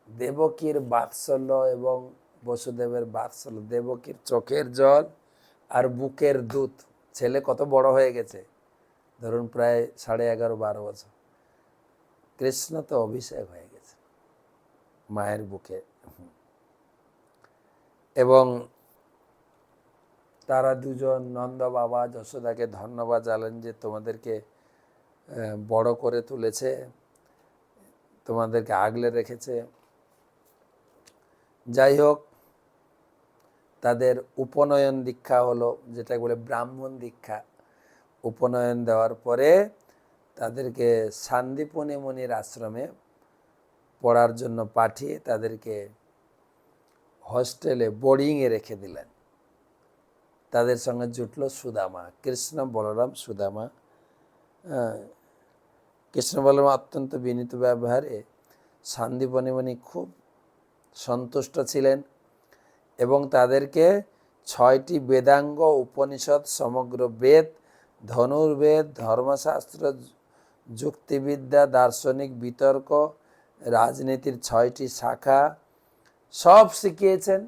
Speaker 1: দেবকীর বাৎসল্য এবং বসুদেবের বাৎসল্য, দেবকীর চোখের জল আর বুকের দুধ। ছেলে কত বড় হয়ে গেছে, ধরুন প্রায় 11.5-12 বছর। কৃষ্ণ তো অভিষেক হয়ে গেছে মায়ের বুকে। এবং তারা দুজন, নন্দ বাবা যশোদাকে ধন্যবাদ জানালেন যে তোমাদেরকে বড় করে তুলেছে, তোমাদেরকে আগলে রেখেছে। যাই হোক, তাদের উপনয়ন দীক্ষা হলো, যেটা বলে ব্রাহ্মণ দীক্ষা। উপনয়ন দেওয়ার পরে তাদেরকে সান্দীপনি মুনির আশ্রমে পড়ার জন্য পাঠিয়ে তাদেরকে হস্টেলে বোর্ডিংয়ে রেখে দিলেন। তাদের সঙ্গে জুটল সুদামা, কৃষ্ণ বলরাম সুদামা। কৃষ্ণ বলরাম অত্যন্ত বিনীত ব্যবহারে সান্দীপনি মুনি খুব সন্তুষ্ট ছিলেন এবং তাদেরকে 6টি বেদাঙ্গ, উপনিষদ, সমগ্র বেদ, ধনুর্বেদ, ধর্মশাস্ত্র, যুক্তিবিদ্যা, দার্শনিক বিতর্ক, রাজনীতির 6টি শাখা সব শিখিয়েছেন,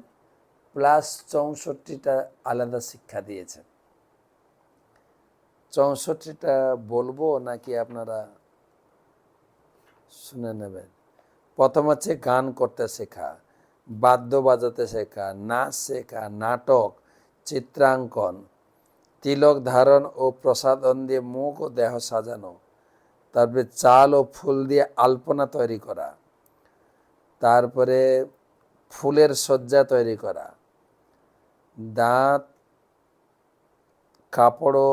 Speaker 1: প্লাস 64টা আলাদা শিক্ষা দিয়েছেন। 64টা বলবো নাকি আপনারা শুনে নেবেন? প্রথম হচ্ছে গান করতে শেখা, বাদ্য বাজাতে শেখা, নাচ শেখা, নাটক, চিত্রাঙ্কন, তিলক ধারণ ও প্রসাদন দিয়ে মুখ ও দেহ সাজানো, তারপরে চাল ও ফুল দিয়ে আলপনা তৈরি করা, তারপরে ফুলের সজ্জা তৈরি করা, দাঁত, কাপড় ও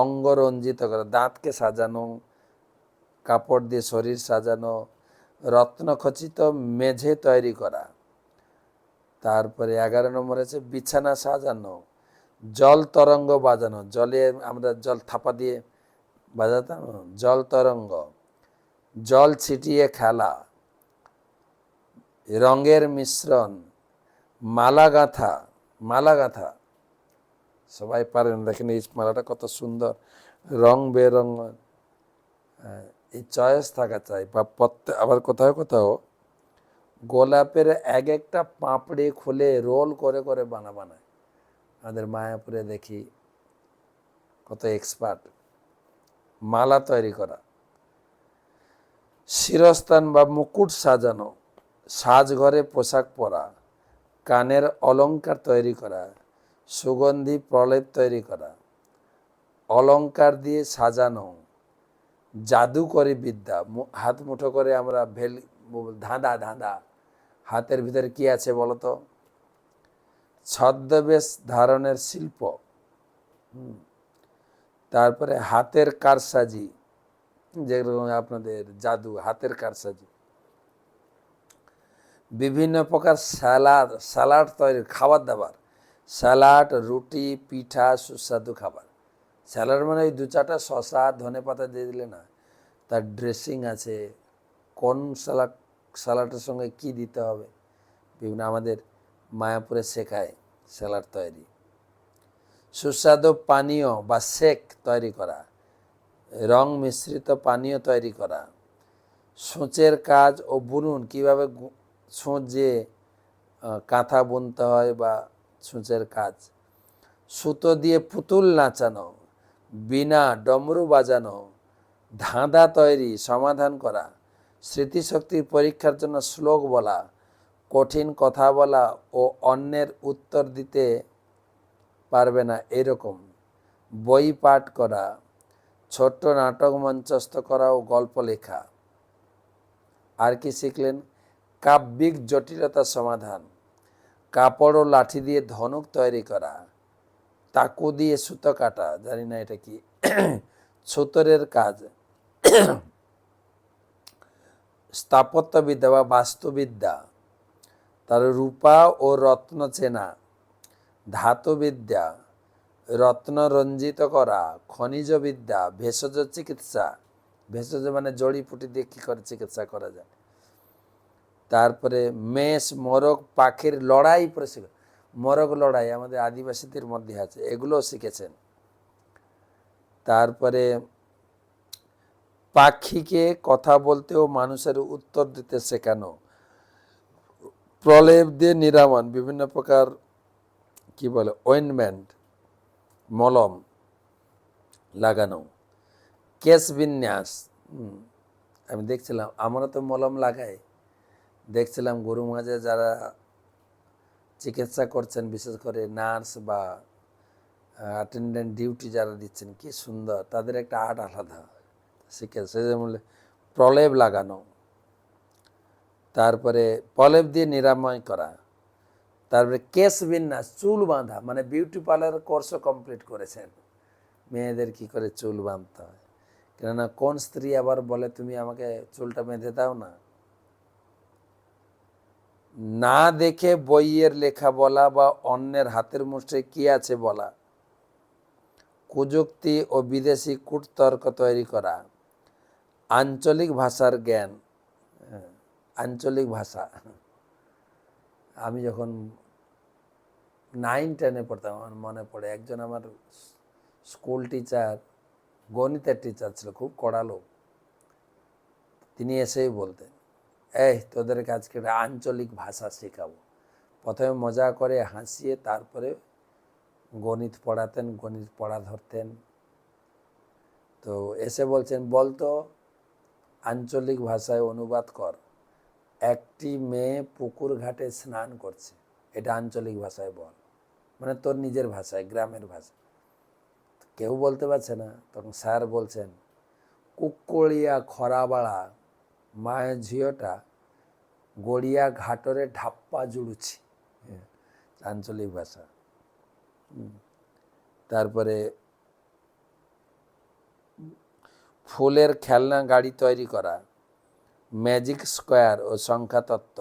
Speaker 1: অঙ্গ রঞ্জিত করা, দাঁতকে সাজানো, কাপড় দিয়ে শরীর সাজানো, রত্নখচিত মেঝে তৈরি করা, তারপরে 11 নম্বর আছে বিছানা সাজানো, জল তরঙ্গ বাজানো, জলে আমরা জল থাপা দিয়ে বাজাতাম, জল তরঙ্গ, জল ছিটিয়ে খেলা, রঙের মিশ্রণ, মালা গাঁথা, মালা গাঁথা সবাই পারেন, দেখেন এই মালাটা কত সুন্দর, রং বেরঙ, এই চয়েস থাকা চাই। বা আবার কোথাও কোথাও গোলাপের এক একটা পাপড়ি খুলে রোল করে করে বানায়। আমাদের মায়াপুরে দেখি কত এক্সপার্ট মালা তৈরি করা, শিরস্থান বা মুকুট সাজানো, সাজঘরে পোশাক পরা, কানের অলংকার তৈরি করা, সুগন্ধি প্রলেপ তৈরি করা, অলংকার দিয়ে সাজানো, জাদুকরি বিদ্যা, হাত মুঠো করে আমরা ধাঁধা ধাঁধা, হাতের ভিতরে কি আছে বলতো, ছদ্মবেশ ধারণের শিল্প, তারপরে হাতের কারসাজি, যেরকম আপনাদের জাদু, হাতের কারসাজি, বিভিন্ন প্রকার স্যালাড তৈরি, খাবার দাবার, স্যালাড, রুটি, পিঠা, সুস্বাদু খাবার। স্যালাড মানে ওই 2-4টা শশা ধনে পাতা দিয়ে দিলে না, তার ড্রেসিং আছে, কোন স্যালাডের সঙ্গে কি দিতে হবে, বিভিন্ন আমাদের মায়াপুরে শেখায় স্যালাড তৈরি। সুস্বাদু পানীয় বা শেক তৈরি করা, রং মিশ্রিত পানীয় তৈরি করা, সূচের কাজ ও বুনুন, কীভাবে সূচ যে কাঁথা বুনতে হয় বা সূচের কাজ, সুতো দিয়ে পুতুল নাচানো, বীণা, ডমরু বাজানো, ধাঁধা তৈরি, সমাধান করা, স্মৃতিশক্তির পরীক্ষার জন্য শ্লোক বলা, কঠিন কথা বলা ও অন্যের উত্তর দিতে পারবে না এরকম, বই পাঠ করা, ছোট্ট নাটক মঞ্চস্থ করা ও গল্প লেখা। আর কি শিখলেন? কাব্যিক জটিলতা সমাধান, কাপড় ও লাঠি দিয়ে ধনুক তৈরি করা, তাকু দিয়ে সুতো কাটা, জানি না এটা কি, ছুতরের কাজ, স্থাপত্যবিদ্যা বা বাস্তুবিদ্যা, তার রূপা ও রত্ন চেনা, ধাতুবিদ্যা, রত্ন রঞ্জিত করা, খনিজ বিদ্যা, ভেষজ চিকিৎসা, ভেষজ মানে জড়িপুটি দিয়ে কী করে চিকিৎসা করা যায়, তারপরে মেষ, মোরগ, পাখির লড়াই প্রশিক্ষণ, মোরগ লড়াই আমাদের আদিবাসীদের মধ্যে আছে, এগুলোও শিখেছেন। তারপরে পাখিকে কথা বলতে ও মানুষের উত্তর দিতে শেখানো, প্রলেপ দিয়ে নিরামন, বিভিন্ন প্রকার কি বলে অয়েন্টমেন্ট, মলম লাগানো, কেশ বিন্যাস, আমি দেখছিলাম, আমরা তো মলম লাগাই, দেখছিলাম গরু মাঝে যারা চিকিৎসা করছেন, বিশেষ করে নার্স বা অ্যাটেন্ডেন্ট ডিউটি যারা দিচ্ছেন, কি সুন্দর, তাদের একটা আর্ট আলাদা শিখেছে, যেমন প্রলেপ লাগানো, তারপরে প্রলেপ দিয়ে নিরাময় করা, তারপরে কেশ বিন্যাস, চুল বাঁধা, মানে বিউটি পার্লারের কোর্সও কমপ্লিট করেছেন, মেয়েদের কি করে চুল বাঁধতে হয়। কেননা কোন স্ত্রী আবার বলে তুমি আমাকে চুলটা বেঁধে দাও না। না দেখে বইয়ের লেখা বলা বা অন্যের হাতের মুঠোয় কি আছে বলা, কুযুক্তি ও বিদেশি কূটতর্ক তৈরি করা, আঞ্চলিক ভাষার জ্ঞান। আঞ্চলিক ভাষা, আমি যখন 9-10-এ পড়তাম আমার মনে পড়ে একজন আমার স্কুল টিচার, গণিতের টিচার ছিল, খুব কড়া লোক। তিনি এসেই বলতেন, এই তোদেরকে আজকে একটা আঞ্চলিক ভাষা শেখাবো। প্রথমে মজা করে হাসিয়ে তারপরে গণিত পড়াতেন, গণিত পড়া ধরতেন। তো এসে বলছেন, বলতো আঞ্চলিক ভাষায় অনুবাদ কর, একটি মেয়ে পুকুর ঘাটে স্নান করছে, এটা আঞ্চলিক ভাষায় বল, মানে তোর নিজের ভাষায়, গ্রামের ভাষা। কেউ বলতে পারছে না। তখন স্যার বলছেন, কুকলিয়া খরাবাড়া মায়ের ঝিওটা গড়িয়া ঘাটরে ঢাপ্পা জুড়ুছি, আঞ্চলিক ভাষা। তারপরে ফুলের খেলনা গাড়ি তৈরি করা, ম্যাজিক স্কোয়ার ও সংখ্যাতত্ত্ব,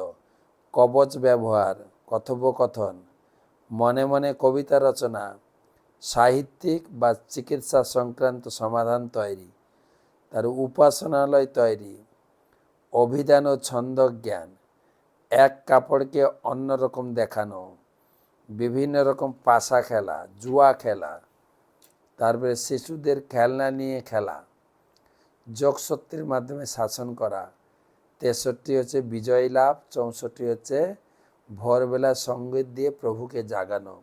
Speaker 1: কবচ ব্যবহার, কথোপকথন, মনে মনে কবিতা রচনা, সাহিত্যিক বা চিকিৎসা সংক্রান্ত সমাধান তৈরি, তার উপাসনালয় তৈরি, অভিধান ও ছন্দ জ্ঞান, এক কাপড়কে অন্যরকম দেখানো, বিভিন্ন রকম পাশা খেলা, জুয়া খেলা, তারপরে শিশুদের খেলনা নিয়ে খেলা, যোগশক্তির মাধ্যমে শাসন করা, 63 হচ্ছে বিজয় লাভ, 64 হচ্ছে ভোরবেলা সঙ্গীত দিয়ে প্রভুকে জাগানো।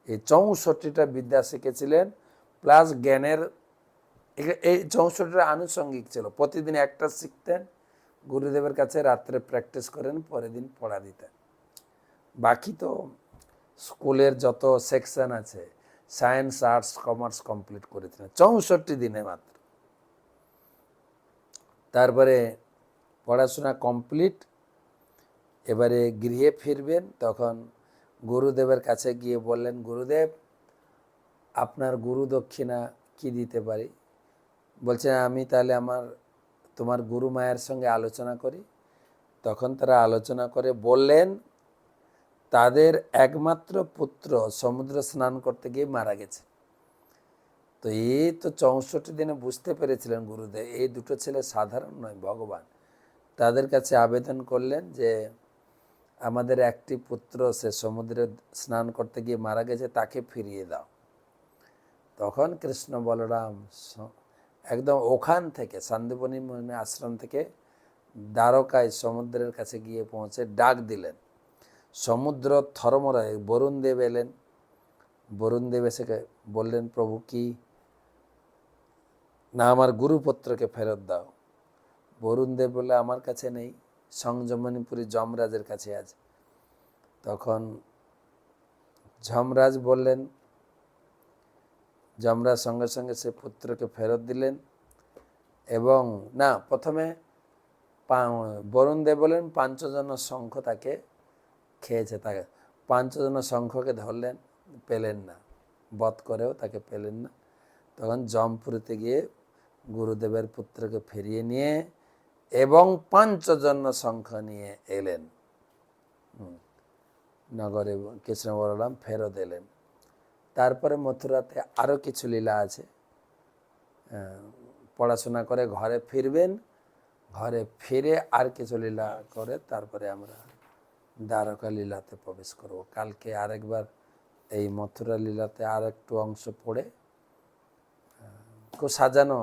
Speaker 1: এই 64টা বিদ্যা শিখেছিলেন, প্লাস জ্ঞানের এই 64টা আনুষঙ্গিক ছিল। প্রতিদিন একটা শিখতেন, গুরুদেবের কাছে রাত্রে প্র্যাকটিস করেন, পরের দিন পড়া দিতেন। বাকি তো স্কুলের যত সেকশন আছে, সায়েন্স, আর্টস, কমার্স কমপ্লিট করেছিলেন 64 দিনে মাত্র। তারপরে পড়াশোনা কমপ্লিট, এবারে গৃহে ফিরবেন। তখন গুরুদেবের কাছে গিয়ে বললেন, গুরুদেব আপনার গুরু দক্ষিণা কি দিতে পারি? বলছেন, আমি তাহলে তোমার গুরু মায়ের সঙ্গে আলোচনা করি। তখন তারা আলোচনা করে বললেন, তাদের একমাত্র পুত্র সমুদ্র স্নান করতে গিয়ে মারা গেছে। তো এই তো 64 দিনে বুঝতে পেরেছিলেন গুরুদেব এই দুটো ছেলে সাধারণ নয়, ভগবান। তাদের কাছে আবেদন করলেন যে আমাদের একটি পুত্র সে সমুদ্রে স্নান করতে গিয়ে মারা গেছে, তাকে ফিরিয়ে দাও। তখন কৃষ্ণ বলরাম একদম ওখান থেকে শান্তিপনি আশ্রম থেকে দ্বারকায় সমুদ্রের কাছে গিয়ে পৌঁছে ডাক দিলেন। সমুদ্র থরমরায় বরুণ দেব এলেন। বরুণ দেব এসে বললেন, প্রভু কি না আমার গুরুপুত্রকে ফেরত দাও। বরুণ দেব বললে, আমার কাছে নেই, সংযমনীপুরী যমরাজের কাছে আছে। তখন যমরাজ বললেন, যমরাজ সঙ্গে সঙ্গে সে পুত্রকে ফেরত দিলেন। এবং না, প্রথমে বরুণ দেব বললেন 5 জন শঙ্খ তাকে খেয়েছে, তাকে 5 জন শঙ্খকে ধরলেন, পেলেন না, বধ করেও তাকে পেলেন না। তখন জমপুরীতে গিয়ে গুরুদেবের পুত্রকে ফিরিয়ে নিয়ে এবং 5 জন শঙ্খ নিয়ে এলেন নগরে। কৃষ্ণ বলরাম ফেরত এলেন। তারপরে মথুরাতে আরও কিছু লীলা আছে। পড়াশোনা করে ঘরে ফিরবেন, ঘরে ফিরে আর কিছু লীলা করে তারপরে আমরা দ্বারকা লীলাতে প্রবেশ করব। কালকে আরেকবার এই মথুরা লীলাতে আর একটু অংশ পড়ে খুব সাজানো,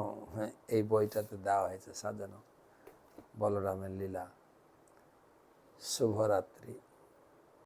Speaker 1: এই বইটাতে দেওয়া হয়েছে সাজানো বলরামের লীলা। শুভরাত্রি।